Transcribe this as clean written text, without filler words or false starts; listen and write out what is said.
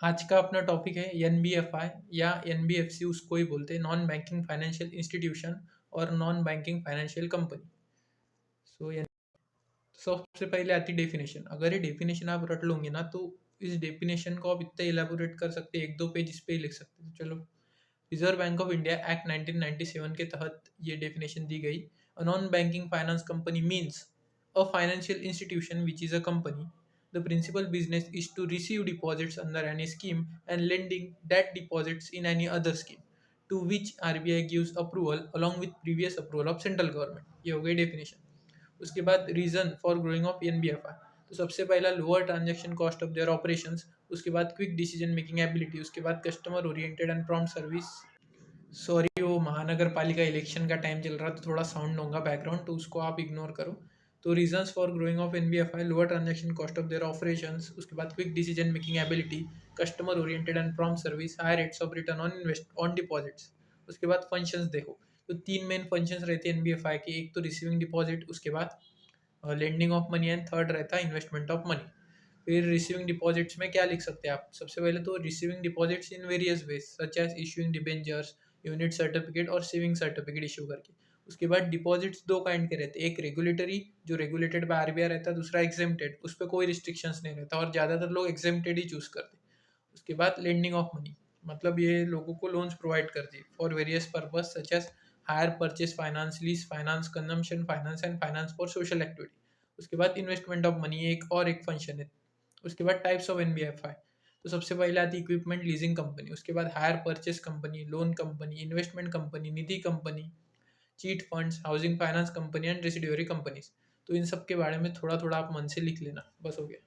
आज का अपना टॉपिक है एनबीएफआई या एनबीएफसी, उसको ही बोलते हैं, नॉन बैंकिंग फाइनेंशियल इंस्टीट्यूशन और नॉन बैंकिंग फाइनेंशियल कंपनी। सो सबसे पहले आती डेफिनेशन। अगर ये डेफिनेशन आप रट लोगे ना तो इस डेफिनेशन को आप इतना इलेबोरेट कर सकते हैं, एक दो पेज इस पे ही लिख सकते हैं। तो चलो, reserve bank of India act 1997 के तहत ये डेफिनेशन दी गई। A non banking finance company means a financial institution which is a company. The principal business is to receive deposits under any scheme and lending that deposits in any other scheme to which RBI gives approval along with previous approval of central government. ये हो गई definition. उसके बाद reason for growing of एनबीएफआई। तो सबसे पहला lower transaction cost of their operations, उसके बाद क्विक डिसीजन मेकिंग एबिलिटी, उसके बाद customer oriented and prompt service. Sorry, वो महानगर पालिका इलेक्शन का टाइम चल रहा है तो थोड़ा साउंड होगा बैकग्राउंड, तो उसको आप इग्नोर करो। तो reasons for growing of NBFI, lower transaction cost of their operations, उसके बाद quick decision making ability, customer oriented and prompt service, high rates of return on invest on deposits. उसके बाद फंक्शंस देखो, तो तीन मेन फंक्शंस रहते हैं एनबीएफआई के। एक तो रिसीविंग डिपॉजिट, उसके बाद lending of money, and third रहता है इन्वेस्टमेंट ऑफ मनी। फिर रिसीविंग डिपॉजिट्स में क्या लिख सकते हैं आप? सबसे पहले तो receiving deposits in various ways such as issuing debentures, unit certificate और सेविंग सर्टिफिकेट इशू करके। उसके बाद डिपॉजिट्स दो काइंड के रहते हैं, एक रेगुलेटरी जो रेगुलेटेड बाय आरबीआई रहता है, दूसरा एग्जेम्प्टेड, उस पर कोई रिस्ट्रिक्शंस नहीं रहता और ज़्यादातर लोग एग्जेम्प्टेड ही चूज करते हैं। उसके बाद लेंडिंग ऑफ मनी, मतलब ये लोगों को लोन्स प्रोवाइड करती है for various purpose such as hire purchase finance, lease finance, consumption finance and finance for social activity. उसके बाद इन्वेस्टमेंट ऑफ मनी एक और एक फंक्शन है। उसके बाद टाइप्स ऑफ एनबीएफआई, तो सबसे पहले आती इक्विपमेंट लीजिंग कंपनी, उसके बाद hire purchase company, loan company, investment company, Nidhi company, chit funds, housing finance company and residuary companies. तो इन सब के बारे में थोड़ा थोड़ा आप मन से लिख लेना, बस हो गया।